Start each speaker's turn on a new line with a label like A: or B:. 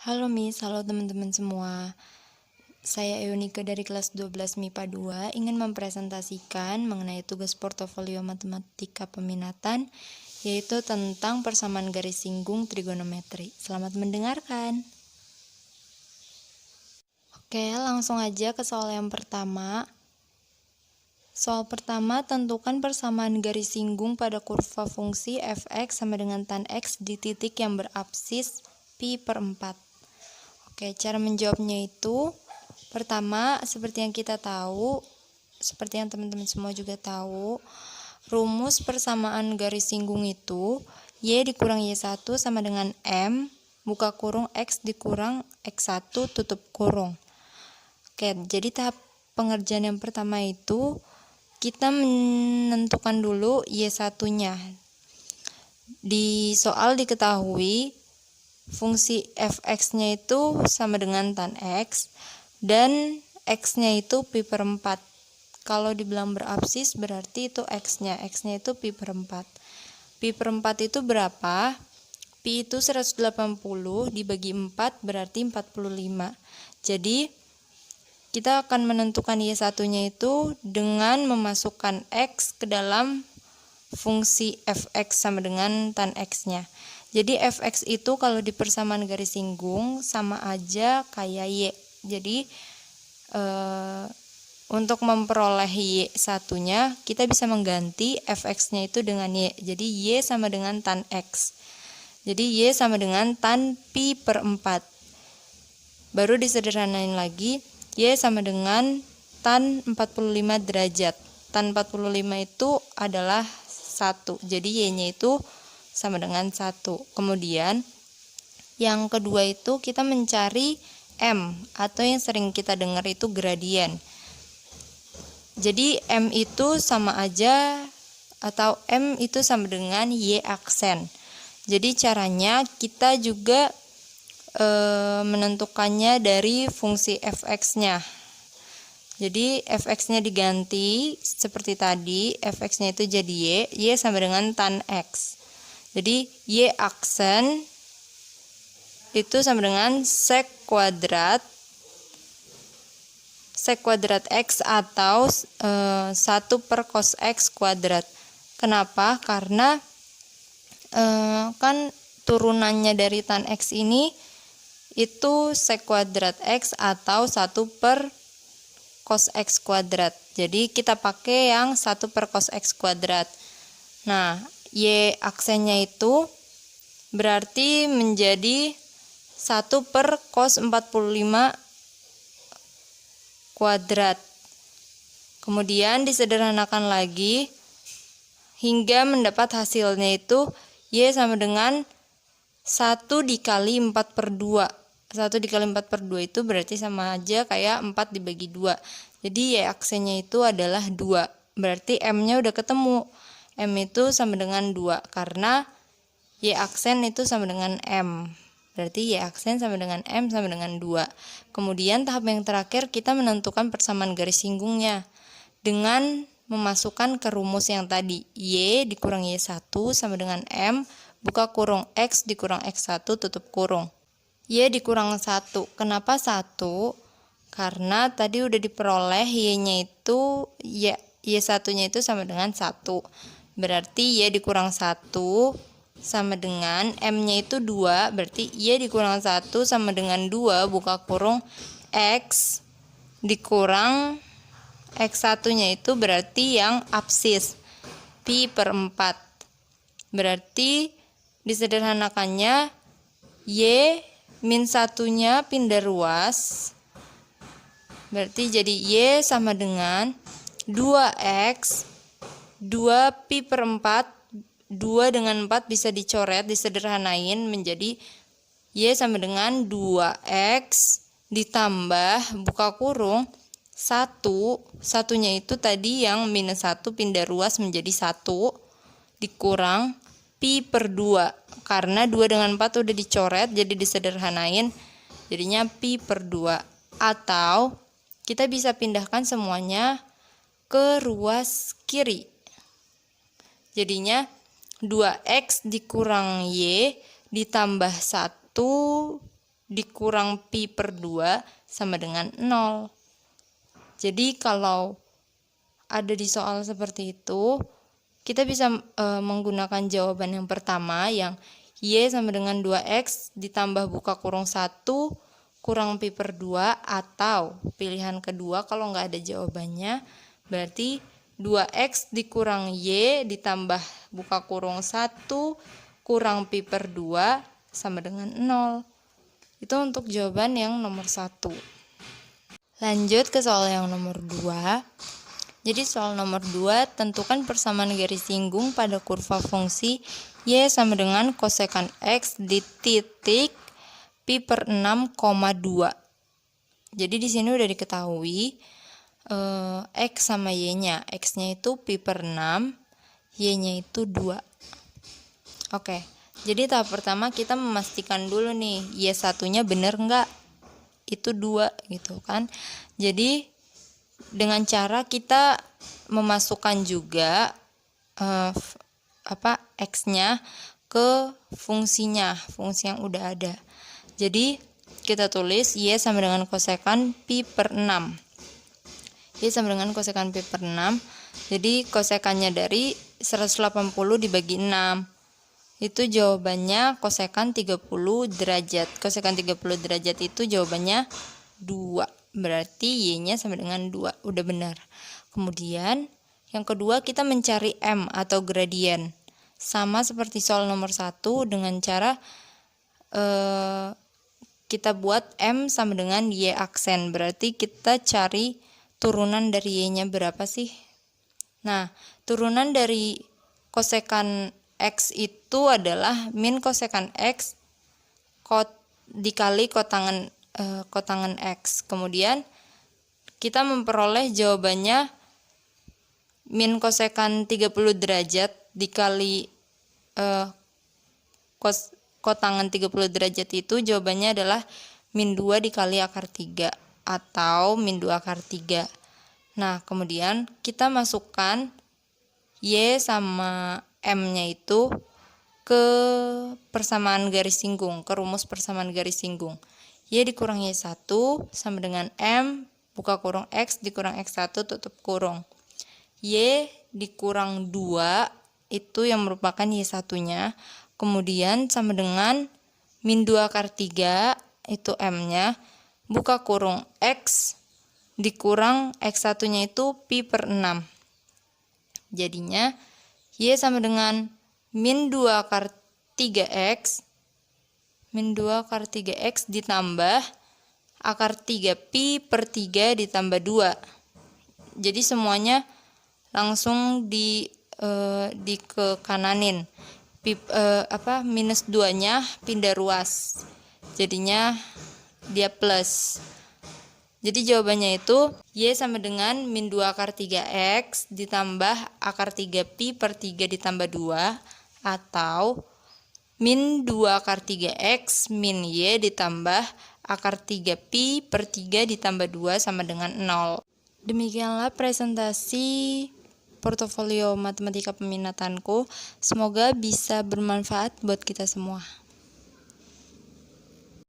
A: Halo Miss, halo teman-teman semua. Saya Eunike dari kelas 12 MIPA 2 ingin mempresentasikan mengenai tugas portofolio matematika peminatan, yaitu tentang persamaan garis singgung trigonometri. Selamat mendengarkan. Oke, langsung aja ke soal yang pertama. Soal pertama, tentukan persamaan garis singgung pada kurva fungsi fx sama dengan tan x di titik yang berabsis pi per 4. Oke, cara menjawabnya itu pertama, seperti yang kita tahu, seperti yang teman-teman semua juga tahu, rumus persamaan garis singgung itu y dikurang y1 sama dengan m buka kurung x dikurang x1 tutup kurung. Oke, jadi tahap pengerjaan yang pertama itu kita menentukan dulu y1-nya. Di soal diketahui fungsi fx-nya itu sama dengan tan x dan x-nya itu pi per 4. Kalau dibilang berabsis berarti itu x-nya itu pi per 4. Pi per 4 itu berapa? Pi itu 180 dibagi 4 berarti 45. Jadi kita akan menentukan y1-nya itu dengan memasukkan x ke dalam fungsi fx sama dengan tan x-nya. Jadi fx itu kalau di persamaan garis singgung sama aja kayak y. Jadi untuk memperoleh y1-nya kita bisa mengganti fx-nya itu dengan y. Jadi y sama dengan tan x. Jadi y sama dengan tan pi per 4. Baru disederhanain lagi, y sama dengan tan 45 derajat. Tan 45 itu adalah 1. Jadi y-nya itu sama dengan 1. Kemudian yang kedua itu kita mencari m atau yang sering kita dengar itu gradien. Jadi m itu sama aja atau m itu sama dengan y aksen. Jadi caranya kita juga menentukannya dari fungsi fx-nya. Jadi fx-nya diganti seperti tadi, fx-nya itu jadi y sama dengan tan x. Jadi y aksen itu sama dengan sek kuadrat x atau 1 per cos x kuadrat. Kenapa? Karena kan turunannya dari tan x ini itu sek kuadrat x atau 1 per cos x kuadrat. Jadi kita pakai yang 1 per cos x kuadrat. Nah, y aksennya itu berarti menjadi 1 per cos 45 kuadrat. Kemudian disederhanakan lagi hingga mendapat hasilnya itu y sama dengan 1 dikali 4 per 2. 1 dikali 4 per 2 itu berarti sama aja kayak 4 dibagi 2. Jadi y aksennya itu adalah 2. Berarti m-nya udah ketemu. M itu sama dengan 2 karena y aksen itu sama dengan m. Berarti y aksen sama dengan m sama dengan 2. Kemudian tahap yang terakhir kita menentukan persamaan garis singgungnya dengan memasukkan ke rumus yang tadi. Y dikurang y1 sama dengan m buka kurung x dikurang x1 tutup kurung. Y dikurang 1. Kenapa 1? Karena tadi udah diperoleh y-nya itu y1-nya itu sama dengan 1. Berarti y dikurang 1 sama dengan m-nya itu 2. Berarti y dikurang 1 sama dengan 2 buka kurung x dikurang x1-nya itu berarti yang absis pi per 4. Berarti disederhanakannya y min 1-nya pindah ruas. Berarti jadi y sama dengan 2x 2 pi per 4. 2 dengan 4 bisa dicoret, disederhanain menjadi y sama dengan 2x ditambah buka kurung 1. Satunya itu tadi yang minus 1 pindah ruas menjadi 1 dikurang pi per 2. Karena 2 dengan 4 udah dicoret jadi disederhanain jadinya pi per 2. Atau kita bisa pindahkan semuanya ke ruas kiri. Jadinya 2x dikurang y ditambah 1 dikurang pi per 2 sama dengan 0. Jadi kalau ada di soal seperti itu, kita bisa menggunakan jawaban yang pertama yang Y sama dengan 2X ditambah buka kurung 1 kurang pi per 2, atau pilihan kedua kalau nggak ada jawabannya berarti 2X dikurang Y ditambah buka kurung 1 kurang pi per 2 sama dengan 0. Itu untuk jawaban yang nomor 1. Lanjut ke soal yang nomor 2. Jadi soal nomor 2, tentukan persamaan garis singgung pada kurva fungsi Y sama dengan kosekan X di titik pi per 6,2. Jadi di sini udah diketahui X sama Y-nya. X-nya itu pi per 6, Y-nya itu 2. Oke. Jadi tahap pertama kita memastikan dulu nih, Y1-nya bener nggak? Itu 2 gitu kan. Jadi dengan cara kita memasukkan juga X-nya ke fungsinya, fungsi yang udah ada. Jadi kita tulis Y sama dengan kosekan pi per 6. Y sama dengan kosekan pi per 6. Jadi kosekannya dari 180 dibagi 6. Itu jawabannya kosekan 30 derajat. Kosekan 30 derajat itu jawabannya 2. Berarti Y-nya sama dengan 2. Udah benar. Kemudian yang kedua kita mencari M atau gradien. Sama seperti soal nomor 1 dengan cara kita buat M sama dengan Y aksen. Berarti kita cari turunan dari Y-nya berapa sih? Nah, turunan dari kosekan X itu adalah min kosekan X dikali kotangan X. Kemudian kita memperoleh jawabannya min kosekan 30 derajat dikali kotangan 30 derajat itu jawabannya adalah min 2 dikali akar 3 atau min 2 akar 3. Nah, kemudian kita masukkan Y sama M-nya itu ke persamaan garis singgung, ke rumus persamaan garis singgung. Y dikurang Y1 sama dengan M buka kurung X dikurang X1 tutup kurung. Y dikurang 2 itu yang merupakan Y1-nya. Kemudian sama dengan min 2 akar 3 itu M-nya buka kurung X dikurang X1-nya itu pi per 6. Jadinya Y sama dengan min 2 akar 3X ditambah akar 3 pi per 3 ditambah 2. Jadi semuanya langsung di ke kananin. Minus 2-nya pindah ruas. Jadinya dia plus. Jadi jawabannya itu Y sama dengan min 2 akar 3X ditambah akar 3 pi per 3 ditambah 2 atau min 2 akar 3X min Y ditambah akar 3 pi per 3 ditambah 2 sama dengan 0. Demikianlah presentasi portofolio matematika peminatanku. Semoga bisa bermanfaat buat kita semua.